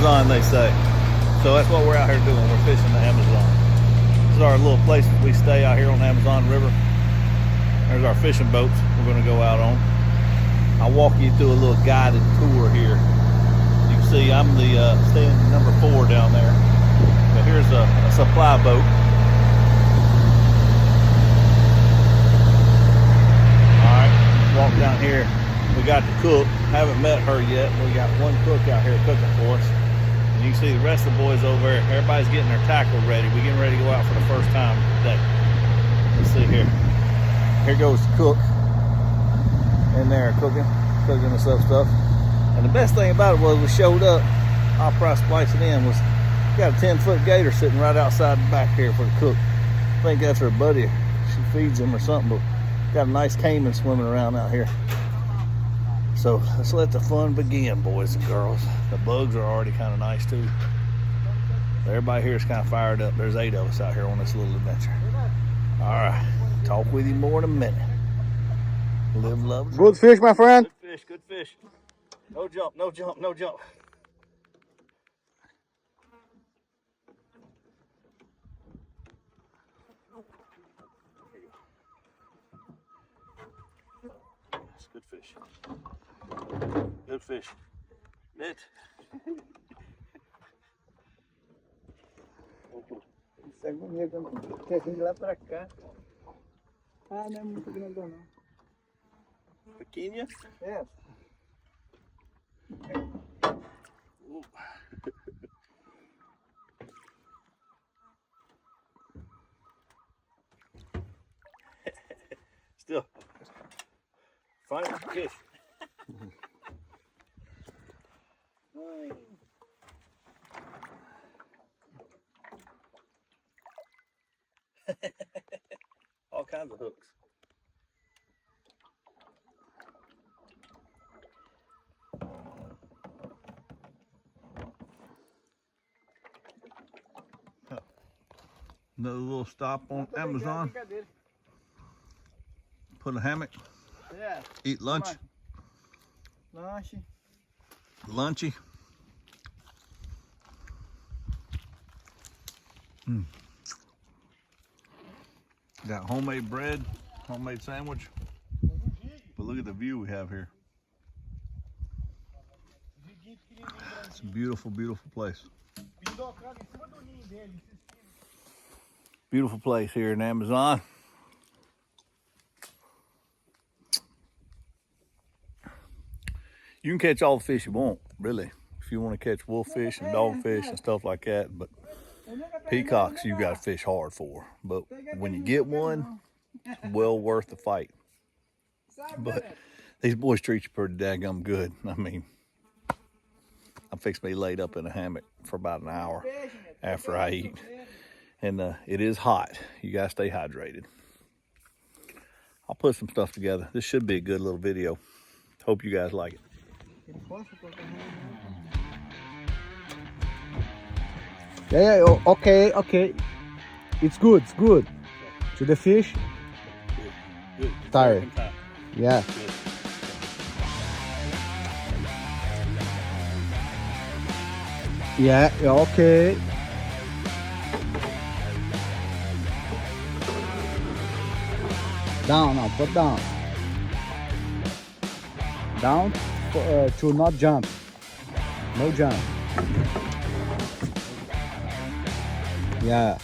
Amazon, they say. So that's what we're out here doing. We're fishing the Amazon. This is our little place we stay out here on the Amazon River. There's our fishing boats we're gonna go out on. I'll walk you through a little guided tour here. You can see I'm the stand number 4 down there. But here's a supply boat. All right, walk down here. We got the cook. Haven't met her yet. We got one cook out here cooking for us. And you can see the rest of the boys over there. Everybody's getting their tackle ready. We're getting ready to go out for the first time today. Let's see here. Here goes the cook in there cooking us up stuff. And the best thing about it was we showed up, I'll probably splice it in, was got a 10-foot gator sitting right outside the back here for the cook. I think that's her buddy. She feeds him or something, but got a nice caiman swimming around out here. So let's let the fun begin, boys and girls. The bugs are already kind of nice too. Everybody here is kind of fired up. There's 8 of us out here on this little adventure. All right, talk with you more in a minute. Live, love. Good fish, my friend. Good fish, good fish. No jump, no jump, no jump. That's good fish. Good fish. Net. Ah, não é muito grandão, não. Pequena? É. Still. Fine fish. All kinds of hooks. Another little stop on Amazon. Put a hammock. Yeah. Eat lunch. Lanche. Lunchy. Got homemade bread, homemade sandwich. But look at the view we have here. It's a beautiful, beautiful place. Beautiful place here in Amazon. You can catch all the fish you want, really. If you want to catch wolffish and dogfish and stuff like that, but peacocks you got to fish hard for. But when you get one, it's well worth the fight. But these boys treat you pretty daggum good. I mean, I'm fixing to be laid up in a hammock for about an hour after I eat. And it is hot. You gotta stay hydrated. I'll put some stuff together. This should be a good little video. Hope you guys like it. Yeah, okay. It's good. To the fish? Good. Tired. Yeah. Good. Yeah, okay. Down now, put down. Down to not jump. No jump. Yeah.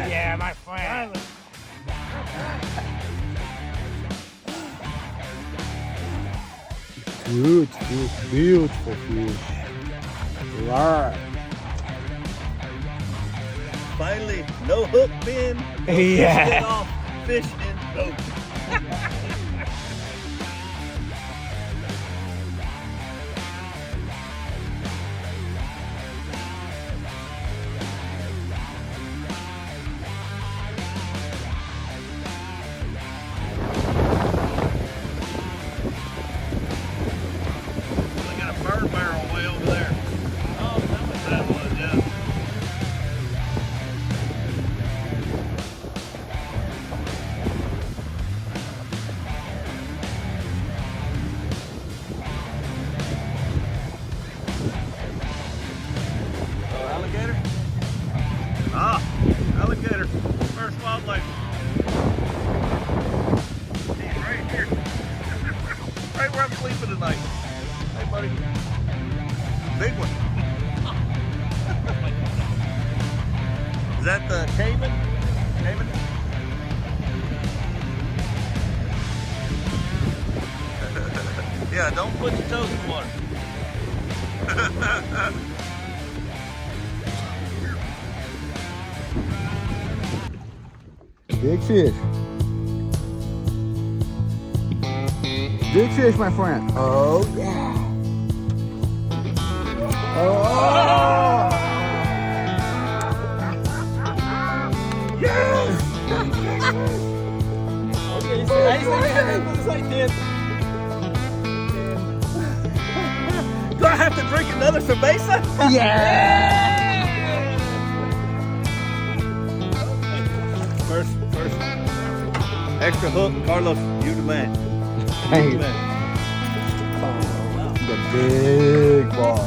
Yeah, my friend. Beautiful fish. Right. Finally, no hook pin. Yeah. Off fish in boat. They got a bird barrel way over there. Oh, that was that one, yeah. was like, he's right here. Right where I'm sleeping tonight. Hey, buddy. Big one. Is that the caiman? Caiman? Yeah, don't put your toes in the water. Big fish. Big fish, my friend. Oh, yeah. Oh! Yes! Okay, so do I have to drink another cerveza? Yeah! First extra hook, Carlos, you the man. Thank You you. the man. The big one.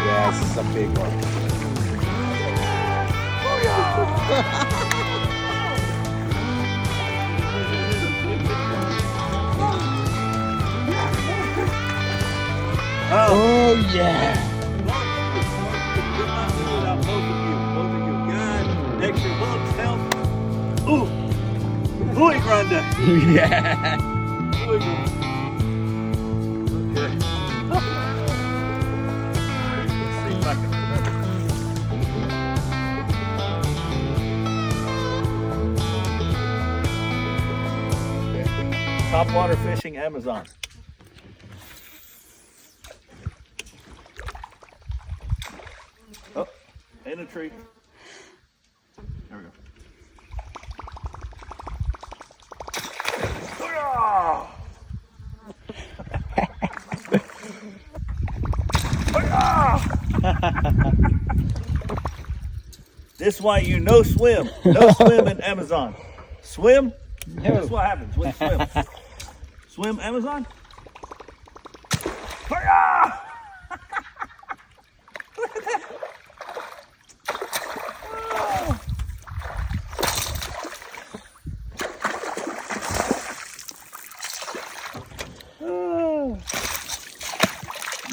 Yes, it's a big one. Oh yeah! Both of you. Good. Extra hooks, help. Ooh. Muy grande. Yeah! Muy grande. Okay. Let's see if I can remember. Okay. Topwater fishing, Amazon. Oh, in a tree. There we go. This is why you no swim. No swim in Amazon. Swim? That's what happens when you swim. Swim Amazon?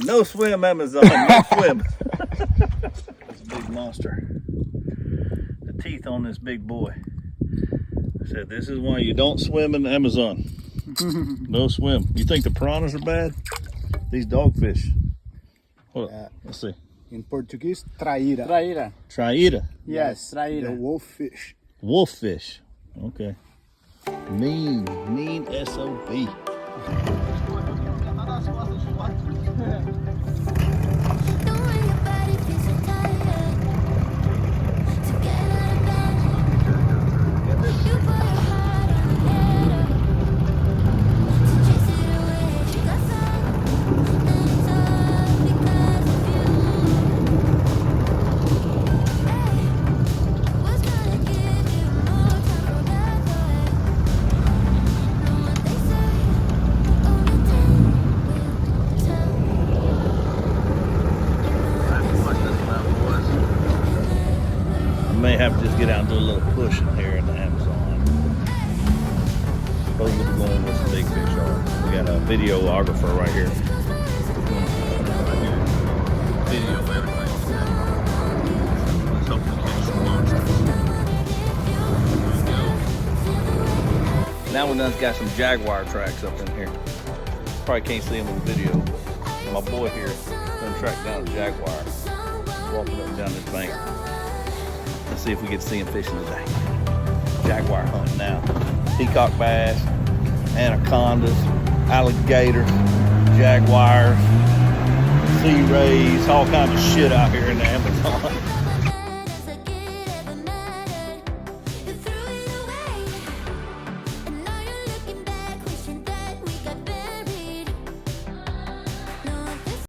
No swim, Amazon. No swim. It's a big monster. The teeth on this big boy. I said, this is why you don't swim in the Amazon. No swim. You think the piranhas are bad? These dogfish. Hold up. Let's see. In Portuguese, traíra. Traíra. Traíra. Yes, The traíra. wolf fish. Wolf fish. Okay. Mean SOB. May have to just get out and do a little pushing here in the Amazon. Supposedly we're going where some big fish are. We got a videographer right here. Video everything. Let's hope we catch some monsters. There we go. Now we done got some jaguar tracks up in here. Probably can't see them in the video. My boy here done tracked down a jaguar walking up and down this bank. Let's see if we get to see him fishing today. Jaguar hunting now. Peacock bass, anacondas, alligators, jaguars, sea rays, all kinds of shit out here in the Amazon.